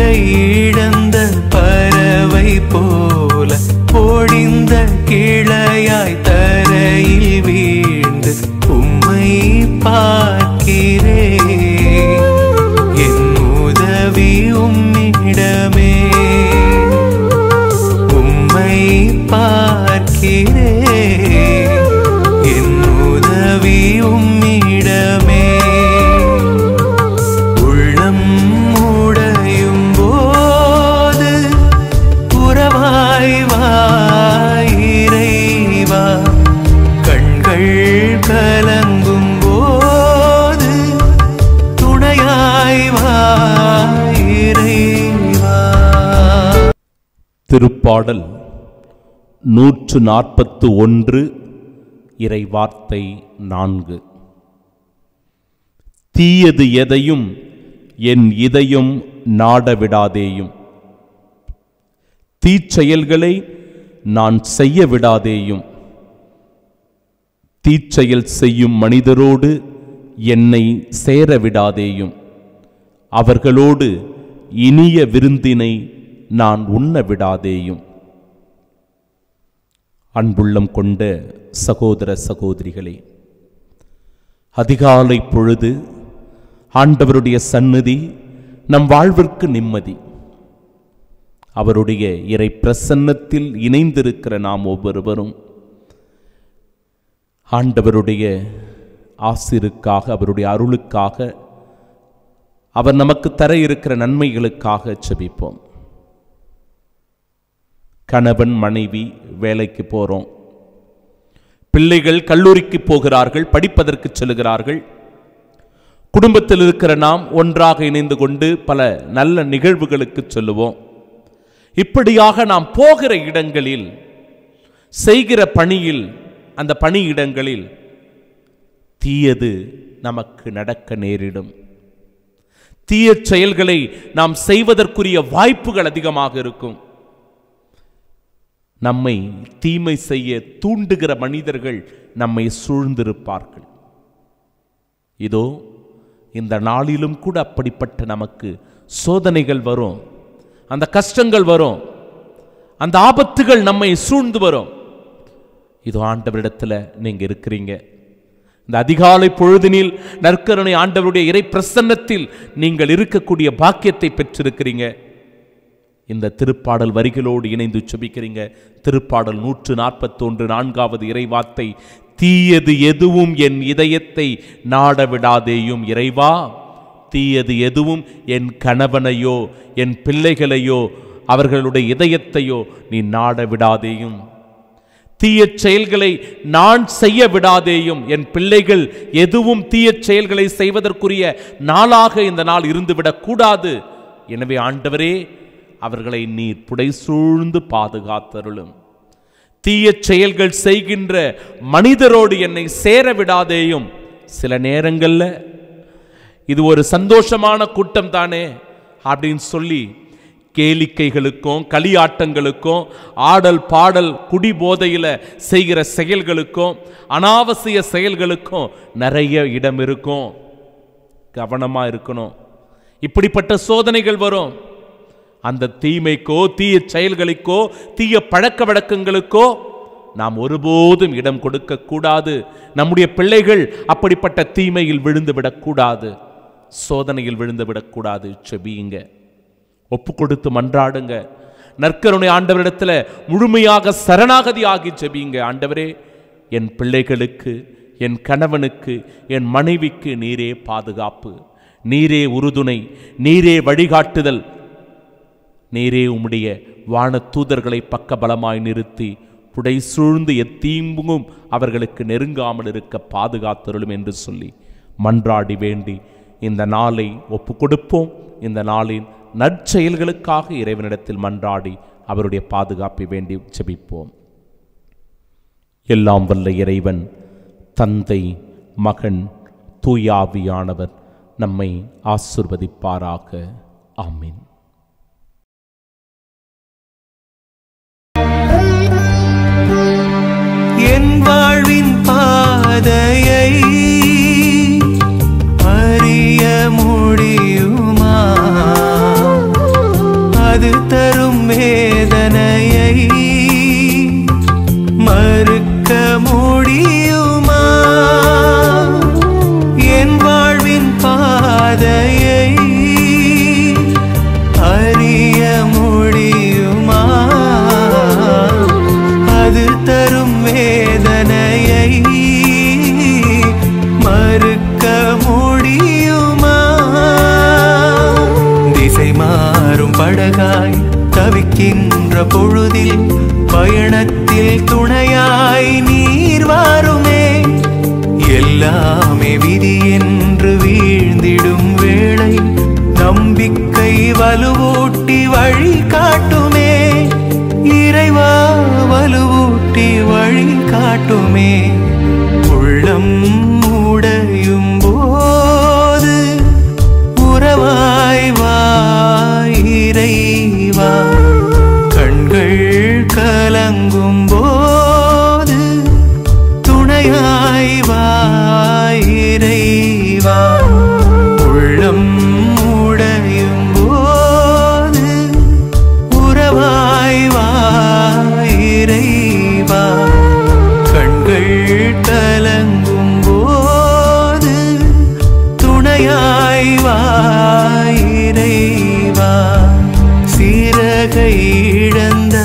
இறை இழந்த பறவை போல பொழிந்த கிளையாய் தரையில் வீழ்ந்து உம்மை பார்க்கிறேன். என் உதவி உம்மிடமே, உம்மை பார்க்கிறேன். என் உதவி உம்மிடமே. உள்ளம் உடையும் போது உறவாய் வா இறைவா, கண்கள் கலங்கும் போது துணையாய் வா இறைவா. திருப்பாடல் 141 இறை வார்த்தை 4. தீயது எதையும் என் இதயம் நாடவிடாதேயும், தீச்செயல்களை நான் செய்ய விடாதேயும். தீச்செயல் செய்யும் மனிதரோடு என்னை சேர விடாதேயும், அவர்களோடு இனிய விருந்தினை நான் உண்ண விடாதேயும். அன்புள்ளம் கொண்ட சகோதர சகோதரிகளே, அதிகாலை பொழுது ஆண்டவருடைய சந்நிதி நம் வாழ்விற்கு நிம்மதி. அவருடைய இறை பிரசன்னத்தில் இணைந்திருக்கிற நாம் ஒவ்வொருவரும் ஆண்டவருடைய ஆசிருக்காக, அவருடைய அருளுக்காக, அவர் நமக்கு தர இருக்கிற நன்மைகளுக்காக செபிப்போம். கணவன் மனைவி வேலைக்கு போகிறோம், பிள்ளைகள் கல்லூரிக்கு போகிறார்கள், படிப்பதற்கு செல்கிறார்கள். குடும்பத்தில் இருக்கிற நாம் ஒன்றாக இணைந்து கொண்டு பல நல்ல நிகழ்வுகளுக்கு செல்லுவோம். இப்படியாக நாம் போகிற இடங்களில், செய்கிற பணியில், அந்த பணியிடங்களில் தீயது நமக்கு நடக்க நேரிடும். தீய செயல்களை நாம் செய்வதற்குரிய வாய்ப்புகள் அதிகமாக இருக்கும். நம்மை தீமை செய்ய தூண்டுகிற மனிதர்கள் நம்மை சூழ்ந்திருப்பார்கள். இதோ இந்த நாளிலும் கூட அப்படிப்பட்ட நமக்கு சோதனைகள் வரும், அந்த கஷ்டங்கள் வரும், அந்த ஆபத்துகள் நம்மை சூழ்ந்து வரும். இதோ ஆண்டவரிடத்தில் நீங்க இருக்கிறீங்க. இந்த அதிகாலை பொழுதினில் நற்கருணை ஆண்டவருடைய இறை பிரசன்னத்தில் நீங்கள் இருக்கக்கூடிய பாக்கியத்தை பெற்றிருக்கிறீங்க. இந்த திருப்பாடல் வரிகளோடு இணைந்து செபிக்கிறீங்க. திருப்பாடல் 141 4வது இறை வார்த்தை, தீயது எதுவும் என் இதயத்தை நாட விடாதேயும் இறைவா. தீயது எதுவும் என் கணவனையோ என் பிள்ளைகளையோ அவர்களுடைய இதயத்தையோ நீ நாட விடாதேயும். தீய செயல்களை நான் செய்ய விடாதேயும். என் பிள்ளைகள் எதுவும் தீய செயல்களை செய்வதற்குரிய நாளாக இந்த நாள் இருந்துவிடக் கூடாது. எனவே ஆண்டவரே, அவர்களை நீர் புடை சூழ்ந்து பாதுகாத்தருளும். தீய செயல்கள் செய்கின்ற மனிதரோடு என்னை சேர விடாதேயும். சில நேரங்கள்ல இது ஒரு சந்தோஷமான கூட்டம் தானே அப்படின்னு சொல்லி கேளிக்கைகளுக்கும் களியாட்டங்களுக்கும் ஆடல் பாடல் குடி போதையில செய்கிற செயல்களுக்கும் அனாவசிய செயல்களுக்கும் நிறைய இடம் இருக்கும். கவனமா இருக்கணும். இப்படிப்பட்ட சோதனைகள் வரும். அந்த தீமைக்கோ தீய செயல்களுக்கோ தீய பழக்க வழக்கங்களுக்கோ நாம் ஒருபோதும் இடம் கொடுக்க கூடாது. நம்முடைய பிள்ளைகள் அப்படிப்பட்ட தீமையில் விழுந்து விடக்கூடாது, சோதனையில் விழுந்து விடக்கூடாது. செபியுங்க, ஒப்பு கொடுத்து மன்றாடுங்க. நற்கருணை ஆண்டவரிடத்துல முழுமையாக சரணாகதி ஆகி செபியுங்க. ஆண்டவரே, என் பிள்ளைகளுக்கு, என் கணவனுக்கு, என் மனைவிக்கு நீரே பாதுகாப்பு, நீரே உறுதுணை, நீரே வழிகாட்டுதல், நீரே உம்முடைய வான தூதர்களை பக்கபலமாய் நிறுத்தி புடை சூழ்ந்து எத்தீம்பும் அவர்களுக்கு நெருங்காமல் இருக்க பாதுகாத்தருளும் என்று சொல்லி மன்றாடி வேண்டி இந்த நாளை ஒப்பு கொடுப்போம். இந்த நாளின் நற்செயல்களுக்காக இறைவனிடத்தில் மன்றாடி அவருடைய பாதுகாப்பை வேண்டி ஜெபிப்போம். எல்லாம் வல்ல இறைவன் தந்தை, மகன், தூயாவியானவர் நம்மை ஆசீர்வதிப்பாராக. ஆமீன். என் வாழ்வின் பாதையை அறிய முடியுமா? அது தரும் வேதனையை மறுக்க முடியுமா? என் வாழ்வின் பாதையை அறிய முடியுமா? அது தரும் வேதனையை மறுக்க முடியுமா? திசை மாறும் படகாய் தவிக்கின்ற பொழுதில் பயணத்தில் துணையாய் நீர் வாருமே. எல்லாமே விதி என்று வீழ்ந்திடும் வேளை நம்பிக்கை வலுவூட்டி வழி காட்டுமே. இறைவா வலுவூட்டி வழி காட்டுமே. உள்ளம் உடையும் போது உறவாய் வா இறைவா. கண்கள் கலங்கும் போது துணையாய் வா இறைவா. உள்ளம் உடையும் போது உறவாய் வா இறைவா. கண்கள் கலங்கும் போது துணையாய் வா இறைவா. சிறகை இழந்த